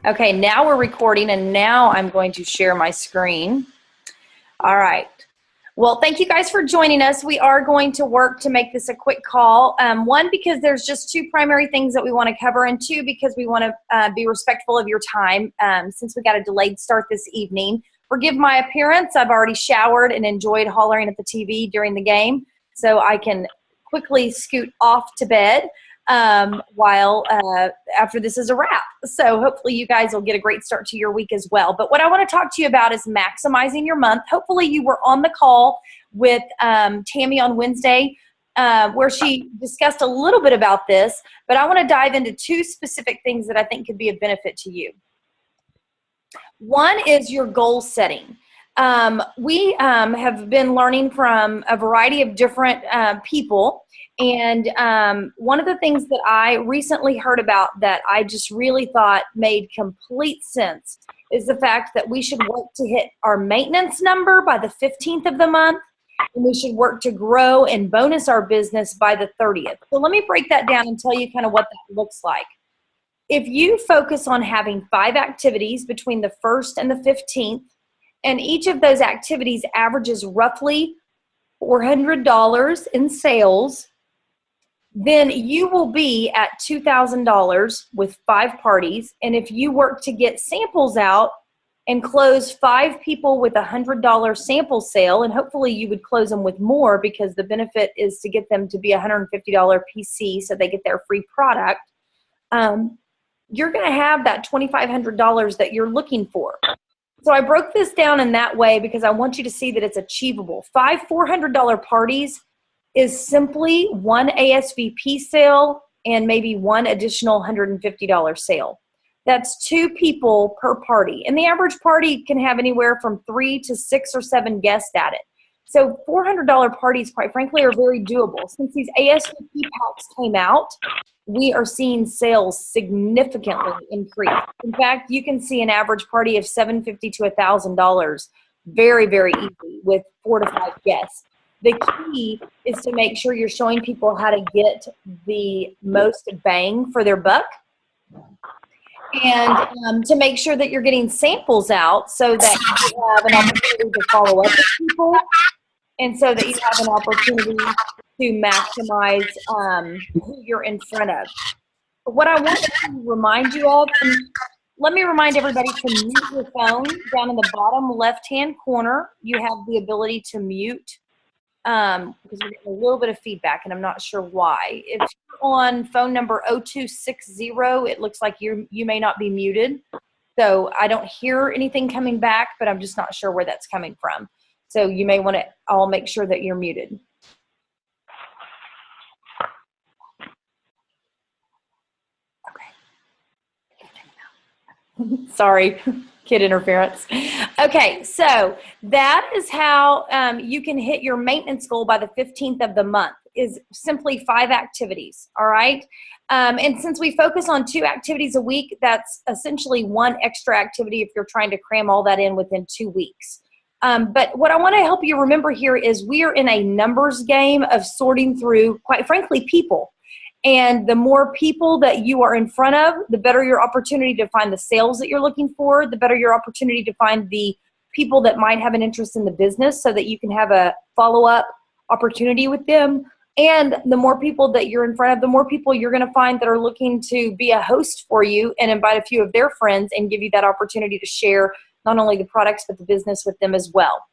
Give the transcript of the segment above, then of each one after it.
Okay, now we're recording, and now I'm going to share my screen. All right. Well, thank you guys for joining us. We are going to work to make this a quick call. One, because there's just two primary things that we want to cover, and two, because we want to be respectful of your time since we got a delayed start this evening. Forgive my appearance. I've already showered and enjoyed hollering at the TV during the game, so I can quickly scoot off to bed while after this is a wrap. So hopefully you guys will get a great start to your week as well. But what I want to talk to you about is maximizing your month. Hopefully you were on the call with Tammy on Wednesday where she discussed a little bit about this, but I want to dive into two specific things that I think could be of benefit to you. One is your goal setting. We have been learning from a variety of different people, and one of the things that I recently heard about that I just really thought made complete sense is the fact that we should work to hit our maintenance number by the 15th of the month, and we should work to grow and bonus our business by the 30th. So let me break that down and tell you kind of what that looks like. If you focus on having 5 activities between the 1st and the 15th, and each of those activities averages roughly $400 in sales, then you will be at $2,000 with 5 parties. And if you work to get samples out and close 5 people with $100 sample sale, and hopefully you would close them with more because the benefit is to get them to be $150 PC so they get their free product, you're going to have that $2,500 that you're looking for. So I broke this down in that way because I want you to see that it's achievable. 5 $400 parties is simply 1 ASVP sale and maybe 1 additional $150 sale. That's 2 people per party. And the average party can have anywhere from 3 to 6 or 7 guests at it. So $400 parties, quite frankly, are very doable. Since these ASVP packs came out, we are seeing sales significantly increase. In fact, you can see an average party of $750 to $1,000 very, very easy with 4 to 5 guests. The key is to make sure you're showing people how to get the most bang for their buck, and to make sure that you're getting samples out so that you have an opportunity to follow up with people, and so that you have an opportunity to maximize who you're in front of. But what I want to remind you of, and let me remind everybody to mute your phone. Down in the bottom left-hand corner, you have the ability to mute because we're getting a little bit of feedback, and I'm not sure why. If you're on phone number 0260, it looks like you may not be muted. So I don't hear anything coming back, but I'm just not sure where that's coming from. So you may want to all make sure that you're muted. Okay. Sorry, kid interference. Okay, so that is how you can hit your maintenance goal by the 15th of the month, is simply 5 activities, all right? And since we focus on 2 activities a week, that's essentially 1 extra activity if you're trying to cram all that in within 2 weeks. But what I want to help you remember here is we are in a numbers game of sorting through, quite frankly, people. And the more people that you are in front of, the better your opportunity to find the sales that you're looking for, the better your opportunity to find the people that might have an interest in the business so that you can have a follow-up opportunity with them. And the more people that you're in front of, the more people you're going to find that are looking to be a host for you and invite a few of their friends and give you that opportunity to share not only the products but the business with them as well.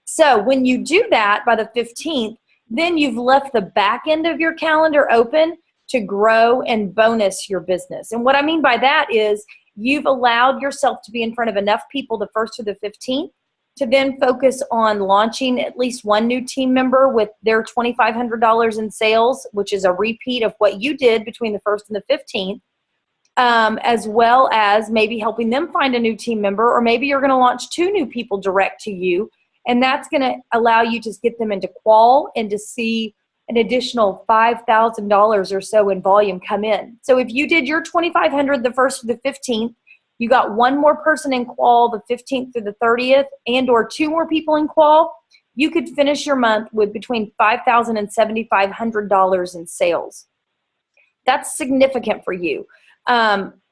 So when you do that by the 15th, then you've left the back end of your calendar open to grow and bonus your business. And what I mean by that is you've allowed yourself to be in front of enough people the 1st to the 15th to then focus on launching at least 1 new team member with their $2,500 in sales, which is a repeat of what you did between the 1st and the 15th. As well as maybe helping them find a new team member, or maybe you're going to launch 2 new people direct to you, and that's going to allow you to get them into qual and to see an additional $5,000 or so in volume come in. So if you did your $2,500 the 1st to the 15th, you got 1 more person in qual the 15th through the 30th, and or 2 more people in qual, you could finish your month with between $5,000 and $7,500 in sales. That's significant for you.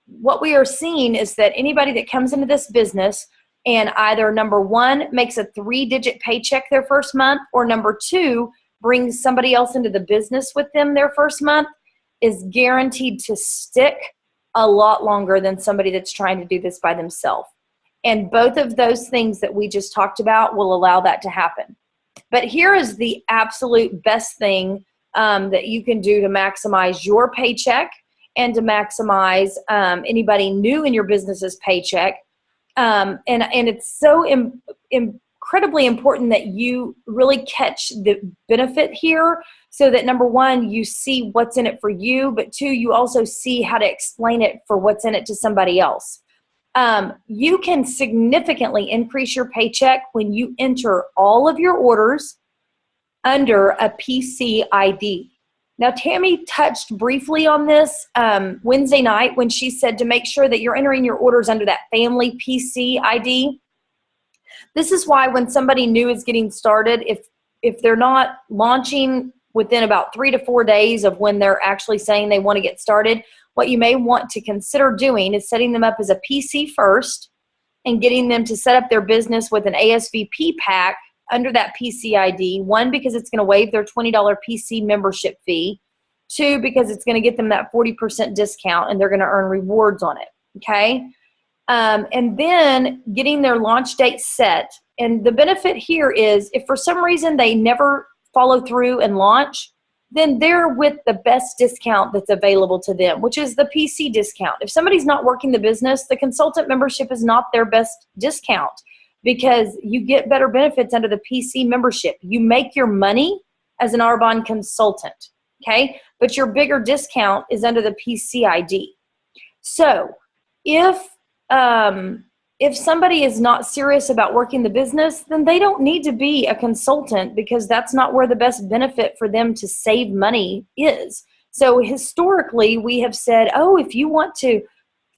what we are seeing is that anybody that comes into this business and either number one, makes a 3-digit paycheck their first month, or number two, brings somebody else into the business with them their first month, is guaranteed to stick a lot longer than somebody that's trying to do this by themselves. And both of those things that we just talked about will allow that to happen. But here is the absolute best thing that you can do to maximize your paycheck and to maximize anybody new in your business's paycheck. And it's so incredibly important that you really catch the benefit here, so that number one, you see what's in it for you, but two, you also see how to explain it for what's in it to somebody else. You can significantly increase your paycheck when you enter all of your orders under a PC ID. Now, Tammy touched briefly on this Wednesday night when she said to make sure that you're entering your orders under that family PC ID. This is why when somebody new is getting started, if they're not launching within about 3 to 4 days of when they're actually saying they want to get started, what you may want to consider doing is setting them up as a PC first and getting them to set up their business with an ASVP pack under that PC ID. One, because it's going to waive their $20 PC membership fee. Two, because it's going to get them that 40% discount and they're going to earn rewards on it. Okay. And then getting their launch date set. And the benefit here is if for some reason they never follow through and launch, then they're with the best discount that's available to them, which is the PC discount. If somebody's not working the business, the consultant membership is not their best discount, because you get better benefits under the PC membership. You make your money as an Arbonne consultant, okay? But your bigger discount is under the PC ID. So if somebody is not serious about working the business, then they don't need to be a consultant, because that's not where the best benefit for them to save money is. So historically, we have said, oh, if you want to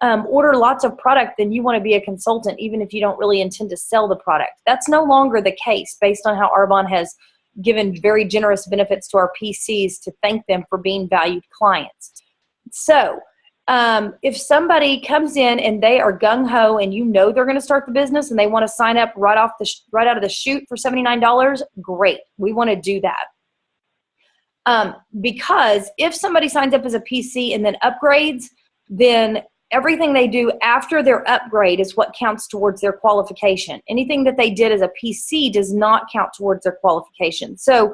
order lots of product, then you want to be a consultant, even if you don't really intend to sell the product. That's no longer the case, based on how Arbonne has given very generous benefits to our PCs to thank them for being valued clients. So if somebody comes in and they are gung-ho and you know they're going to start the business and they want to sign up right out of the chute for $79, great. We want to do that. Because if somebody signs up as a PC and then upgrades, then everything they do after their upgrade is what counts towards their qualification. Anything that they did as a PC does not count towards their qualification. So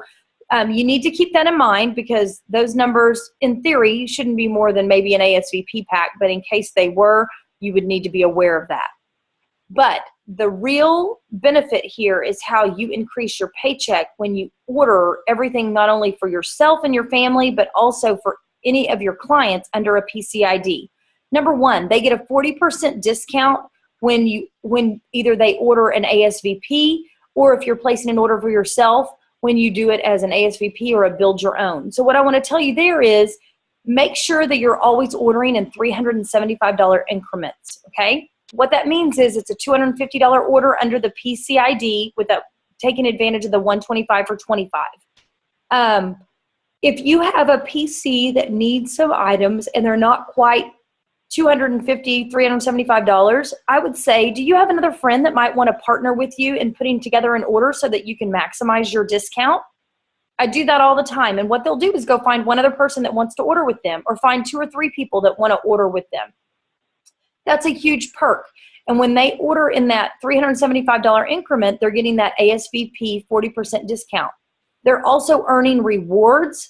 you need to keep that in mind, because those numbers, in theory, shouldn't be more than maybe an ASVP pack, but in case they were, you would need to be aware of that. But the real benefit here is how you increase your paycheck when you order everything, not only for yourself and your family, but also for any of your clients under a PC ID. Number one, they get a 40% discount when either they order an ASVP, or if you're placing an order for yourself, when you do it as an ASVP or a build your own. So what I want to tell you there is, make sure that you're always ordering in $375 increments, okay? What that means is it's a $250 order under the PC ID without taking advantage of the $125 for $25. If you have a PC that needs some items and they're not quite $250, $375, I would say, do you have another friend that might want to partner with you in putting together an order so that you can maximize your discount? I do that all the time. And what they'll do is go find one other person that wants to order with them, or find 2 or 3 people that want to order with them. That's a huge perk. And when they order in that $375 increment, they're getting that ASVP 40% discount. They're also earning rewards,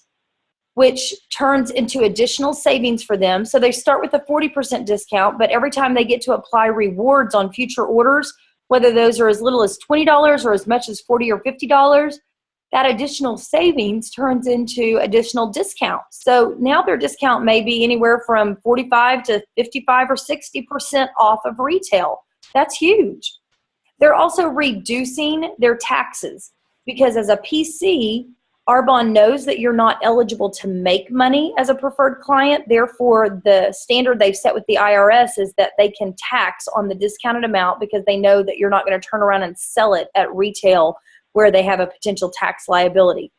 which turns into additional savings for them. So they start with a 40% discount, but every time they get to apply rewards on future orders, whether those are as little as $20 or as much as $40 or $50, that additional savings turns into additional discounts. So now their discount may be anywhere from 45 to 55 or 60% off of retail. That's huge. They're also reducing their taxes, because as a PC, Arbonne knows that you're not eligible to make money as a preferred client. Therefore, the standard they've set with the IRS is that they can tax on the discounted amount, because they know that you're not going to turn around and sell it at retail where they have a potential tax liability.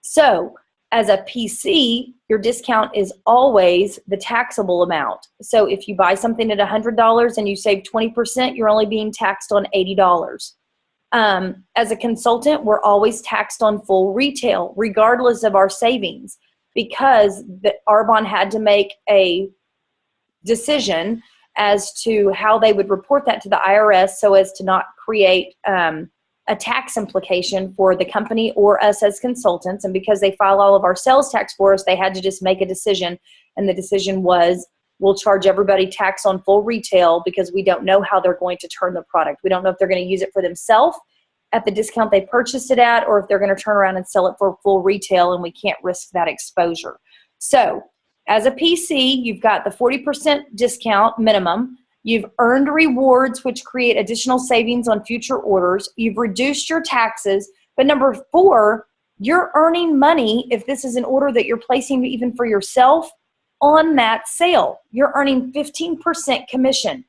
So As a PC, your discount is always the taxable amount. So if you buy something at $100 and you save 20%, you're only being taxed on $80. As a consultant, we're always taxed on full retail, regardless of our savings, because Arbonne had to make a decision as to how they would report that to the IRS so as to not create a tax implication for the company or us as consultants. And because they file all of our sales tax for us, they had to just make a decision. And the decision was, we'll charge everybody tax on full retail because we don't know how they're going to turn the product. We don't know if they're going to use it for themselves at the discount they purchased it at, or if they're going to turn around and sell it for full retail, and we can't risk that exposure. So as a PC, you've got the 40% discount minimum. You've earned rewards, which create additional savings on future orders. You've reduced your taxes. But number 4, you're earning money if this is an order that you're placing even for yourself on that sale. You're earning 15% commission.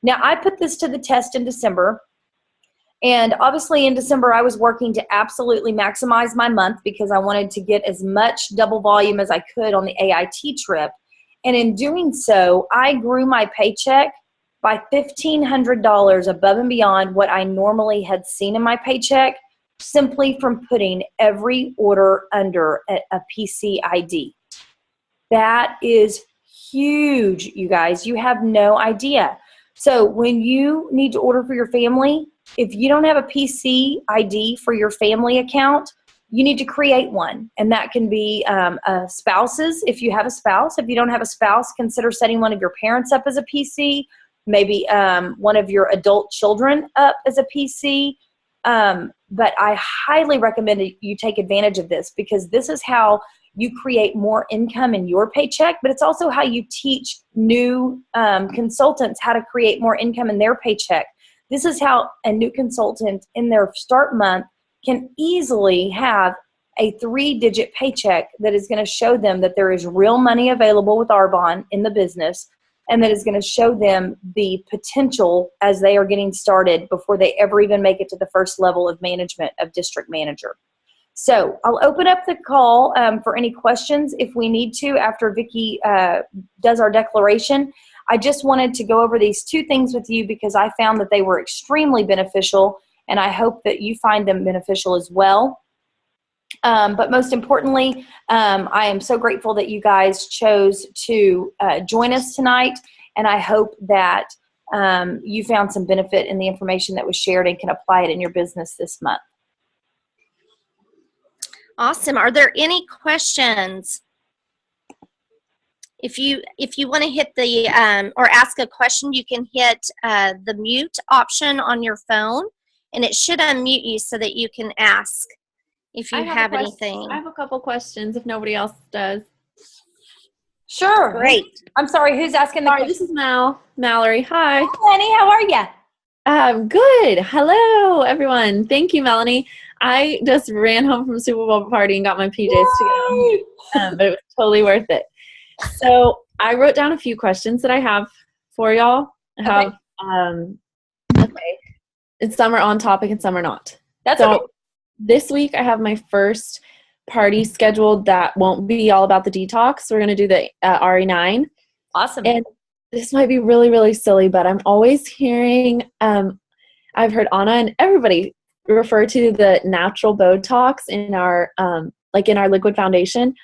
Now, I put this to the test in December. And obviously in December, I was working to absolutely maximize my month because I wanted to get as much double volume as I could on the AIT trip. And in doing so, I grew my paycheck by $1,500 above and beyond what I normally had seen in my paycheck, simply from putting every order under a PC ID. That is huge, you guys. You have no idea. So when you need to order for your family, if you don't have a PC ID for your family account, you need to create one. And that can be spouses, if you have a spouse. If you don't have a spouse, consider setting one of your parents up as a PC, maybe one of your adult children up as a PC. But I highly recommend that you take advantage of this, because this is how you create more income in your paycheck, but it's also how you teach new consultants how to create more income in their paycheck. This is how a new consultant in their start month can easily have a 3-digit paycheck that is going to show them that there is real money available with Arbonne in the business, and that is going to show them the potential as they are getting started before they ever even make it to the first level of management of district manager. So I'll open up the call for any questions if we need to after Vicki does our declaration. I just wanted to go over these 2 things with you because I found that they were extremely beneficial, and I hope that you find them beneficial as well. But most importantly, I am so grateful that you guys chose to join us tonight, and I hope that you found some benefit in the information that was shared and can apply it in your business this month. Awesome. Are there any questions? If you want to hit the or ask a question, you can hit the mute option on your phone, and it should unmute you so that you can ask if you have anything. I have a couple questions if nobody else does. Sure. Great. I'm sorry, who's asking the question? This is Mallory. Hi. Hi, Lenny. How are you? Good. Hello, everyone. Thank you, Melanie. I just ran home from a Super Bowl party and got my PJs together, but it was totally worth it. So I wrote down a few questions that I have for y'all. Okay. And some are on topic and some are not. That's okay. This week I have my first party scheduled that won't be all about the detox. We're going to do the RE9. Awesome. And this might be really, really silly, but I'm always hearing, I've heard Anna and everybody refer to the natural Botox in our, in our liquid foundation.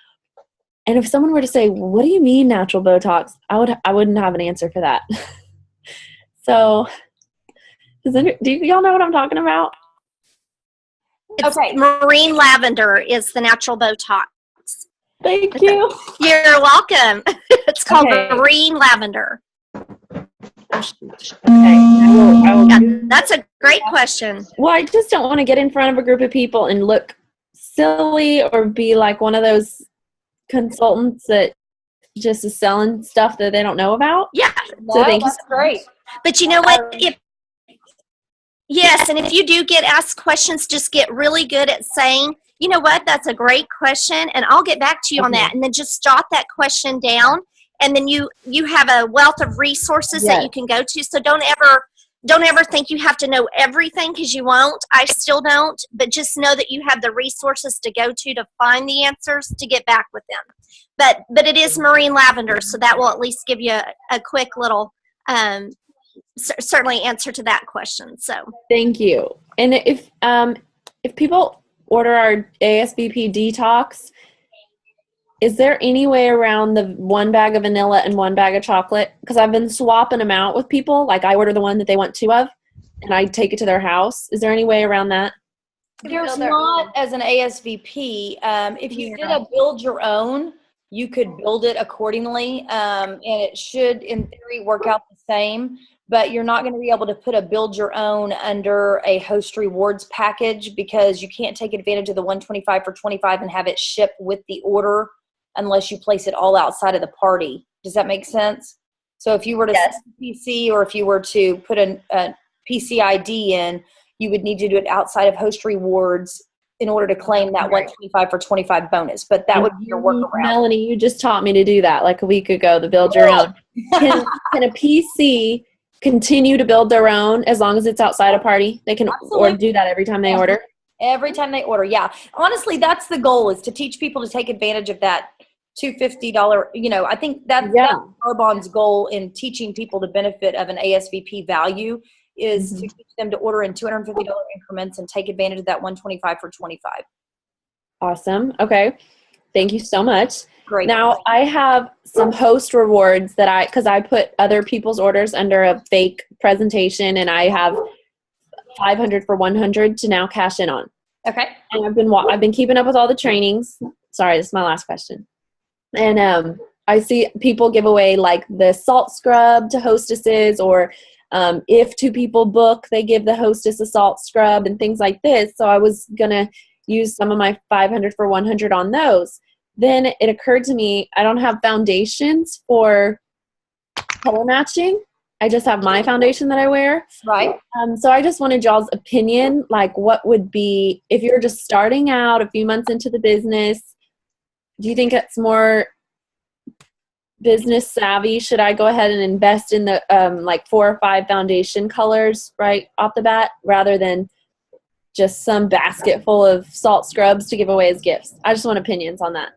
And if someone were to say, what do you mean natural Botox? I wouldn't have an answer for that. So do y'all know what I'm talking about? Okay. Marine lavender is the natural Botox. Thank you. You're welcome. It's called marine lavender. Okay. I will Yeah, that's a great question. Well, I just don't want to get in front of a group of people and look silly or be like one of those consultants that just is selling stuff that they don't know about. Yeah. So that's great. But you know what? Yes, and if you do get asked questions, just get really good at saying, you know what, that's a great question, and I'll get back to you on that. And then just jot that question down, and then you have a wealth of resources that you can go to. So don't ever don't ever think you have to know everything, because you won't. I still don't, but just know that you have the resources to go to find the answers to get back with them. But it is marine lavender, so that will at least give you a quick little certainly answer to that question. So thank you. And if people order our ASVP detox, is there any way around the 1 bag of vanilla and 1 bag of chocolate? Because I've been swapping them out with people. Like I order the one that they want 2 of, and I take it to their house. Is there any way around that? There's not as an ASVP. If you did a build your own, you could build it accordingly, and it should, in theory, work out the same. But you're not going to be able to put a build your own under a Host Rewards package, because you can't take advantage of the 125 for 25 and have it ship with the order unless you place it all outside of the party. Does that make sense? So if you were to set PC, or if you were to put a PC ID in, you would need to do it outside of Host Rewards in order to claim that 125 for 25 bonus. But that would be your workaround. Melanie, you just taught me to do that like a week ago, the build your own. Can a PC continue to build their own as long as it's outside a party? They can or do that every time they order? Every time they order, yeah. Honestly, that's the goal, is to teach people to take advantage of that $250, I think that's Arbonne's goal in teaching people the benefit of an ASVP value, is to teach them to order in $250 increments and take advantage of that 125 for 25. Awesome. Okay. Thank you so much. Great. Now I have some Host Rewards that because I put other people's orders under a fake presentation, and I have 500 for 100 to now cash in on. Okay. And I've been keeping up with all the trainings. Sorry, this is my last question. And I see people give away like the salt scrub to hostesses, or if 2 people book, they give the hostess a salt scrub and things like this. So I was going to use some of my 500 for 100 on those. Then it occurred to me, I don't have foundations for color matching. I just have my foundation that I wear. Right. So I just wanted y'all's opinion, like what would be, if you're just starting out a few months into the business, do you think it's more business savvy? Should I go ahead and invest in the like 4 or 5 foundation colors right off the bat, rather than just some basket full of salt scrubs to give away as gifts? I just want opinions on that.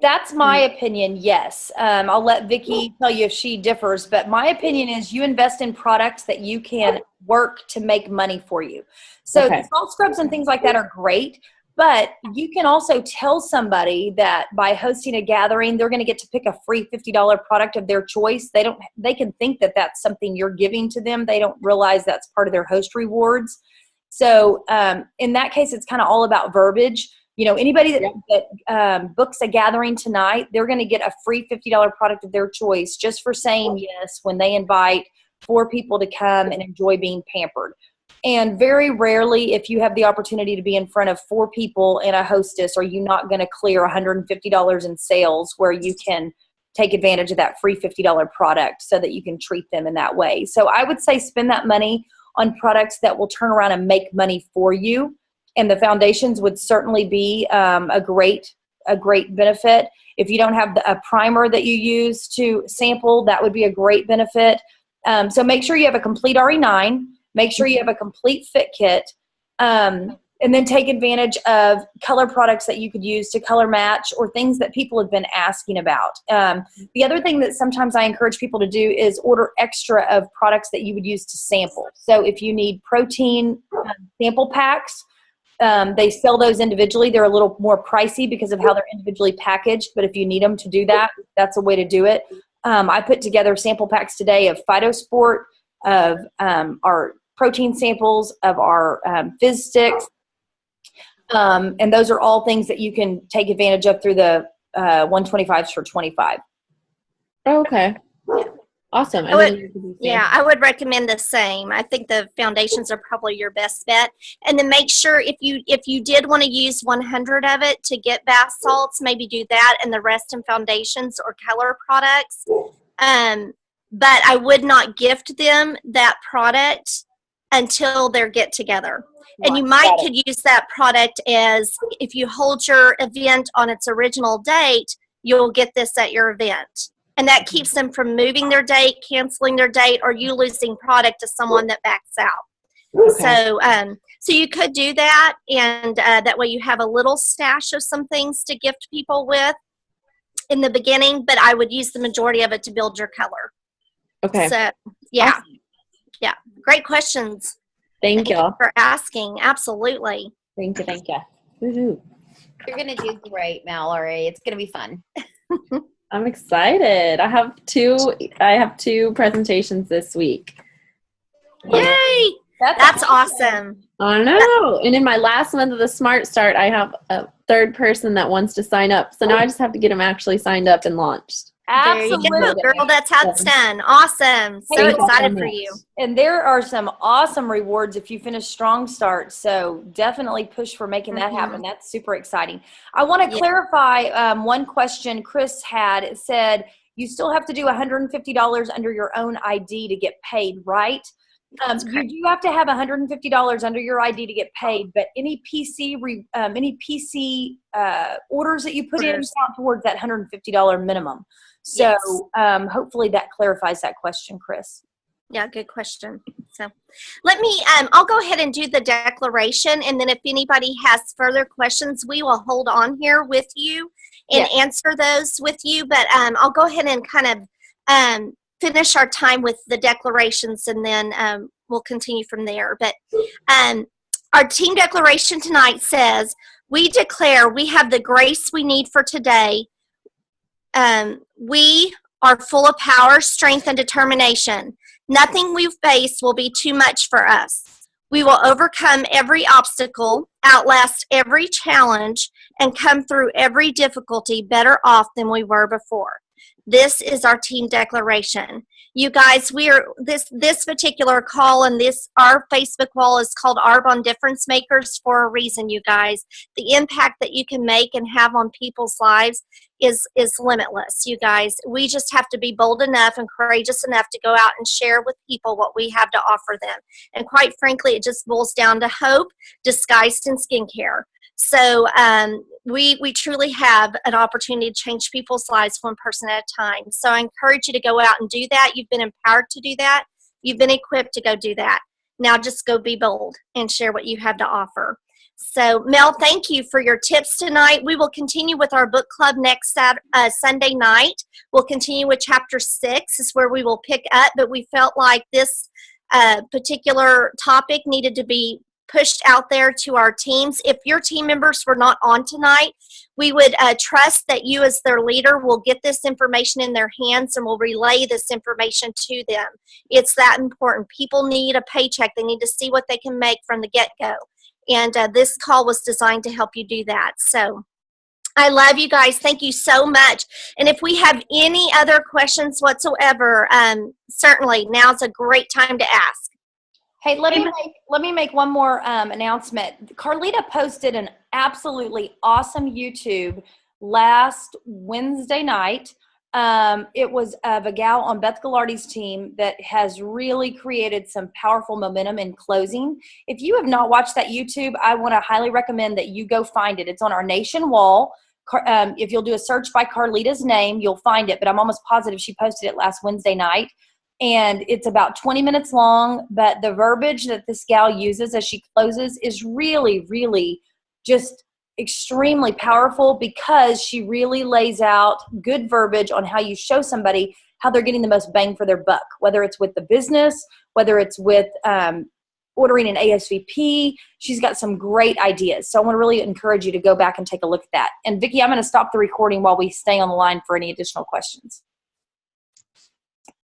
That's my opinion, yes. I'll let Vicki tell you if she differs, but my opinion is you invest in products that you can work to make money for you. So the salt scrubs and things like that are great, but you can also tell somebody that by hosting a gathering, they're going to get to pick a free $50 product of their choice. They can think that that's something you're giving to them. They don't realize that's part of their Host Rewards. So in that case, it's kind of all about verbiage. Anybody that books a gathering tonight, they're going to get a free $50 product of their choice just for saying yes when they invite 4 people to come and enjoy being pampered. And very rarely, if you have the opportunity to be in front of 4 people and a hostess, are you not going to clear $150 in sales where you can take advantage of that free $50 product so that you can treat them in that way. So I would say spend that money on products that will turn around and make money for you. And the foundations would certainly be a great benefit. If you don't have a primer that you use to sample, that would be a great benefit. So make sure you have a complete RE9. Make sure you have a complete fit kit. And then take advantage of color products that you could use to color match, or things that people have been asking about. The other thing that sometimes I encourage people to do is order extra of products that you would use to sample. So if you need protein sample packs, they sell those individually. They're a little more pricey because of how they're individually packaged, but if you need them to do that, that's a way to do it. I put together sample packs today of Phytosport, of our protein samples, of our Fizz Sticks, and those are all things that you can take advantage of through the 125s for 25. Okay. Awesome. I would recommend the same. I think the foundations are probably your best bet. And then make sure if you did want to use 100 of it to get bath salts, maybe do that, and the rest in foundations or color products. But I would not gift them that product until their get together. And you could use that product as, if you hold your event on its original date, you'll get this at your event. And that keeps them from moving their date, canceling their date, or you losing product to someone that backs out. Okay. So you could do that, and that way you have a little stash of some things to gift people with in the beginning, but I would use the majority of it to build your color. Okay. So, yeah. Awesome. Yeah. Great questions. Thank you. For asking. Absolutely. Thank you. Thank you. Woohoo. You're going to do great, Mallory. It's going to be fun. I'm excited. I have two presentations this week. Yay! That's awesome. I know. And in my last month of the Smart Start, I have a third person that wants to sign up. So now I just have to get them actually signed up and launched. Absolutely. There you go, girl. That's how it's done. Awesome. So Thank you excited so for much. you. And there are some awesome rewards if you finish Strong Start. So definitely push for making that happen. That's super exciting. I want to clarify one question Chris had. It said, you still have to do $150 under your own ID to get paid, right? You do have to have $150 under your ID to get paid, but any PC orders that you put in count towards that $150 minimum. So hopefully that clarifies that question, Chris. Yeah, good question. So let me, I'll go ahead and do the declaration, and then if anybody has further questions, we will hold on here with you and answer those with you. But I'll go ahead and kind of finish our time with the declarations, and then we'll continue from there. But our team declaration tonight says, we declare we have the grace we need for today. We are full of power, strength, and determination. Nothing we face will be too much for us. We will overcome every obstacle, outlast every challenge, and come through every difficulty better off than we were before. This is our team declaration. You guys, we are this particular call and our Facebook wall is called Arbonne Difference Makers for a reason, you guys. The impact that you can make and have on people's lives is limitless, you guys. We just have to be bold enough and courageous enough to go out and share with people what we have to offer them. And quite frankly, it just boils down to hope disguised in skincare. So we truly have an opportunity to change people's lives one person at a time. So I encourage you to go out and do that. You've been empowered to do that. You've been equipped to go do that. Now just go be bold and share what you have to offer. So Mel, thank you for your tips tonight. We will continue with our book club next Sunday night. We'll continue with chapter 6 is where we will pick up, but we felt like this particular topic needed to be pushed out there to our teams. If your team members were not on tonight, we would trust that you as their leader will get this information in their hands and will relay this information to them. It's that important. People need a paycheck. They need to see what they can make from the get-go. And this call was designed to help you do that. So I love you guys. Thank you so much. And if we have any other questions whatsoever, certainly now's a great time to ask. Hey, let me make one more announcement. Carlita posted an absolutely awesome YouTube last Wednesday night. It was of a gal on Beth Gallardi's team that has really created some powerful momentum in closing. If you have not watched that YouTube, I want to highly recommend that you go find it. It's on our Nation wall. If you'll do a search by Carlita's name, you'll find it, but I'm almost positive she posted it last Wednesday night. And it's about 20 minutes long, but the verbiage that this gal uses as she closes is really, really just extremely powerful because she really lays out good verbiage on how you show somebody how they're getting the most bang for their buck, whether it's with the business, whether it's with ordering an ASVP. She's got some great ideas. So I want to really encourage you to go back and take a look at that. And Vicki, I'm going to stop the recording while we stay on the line for any additional questions.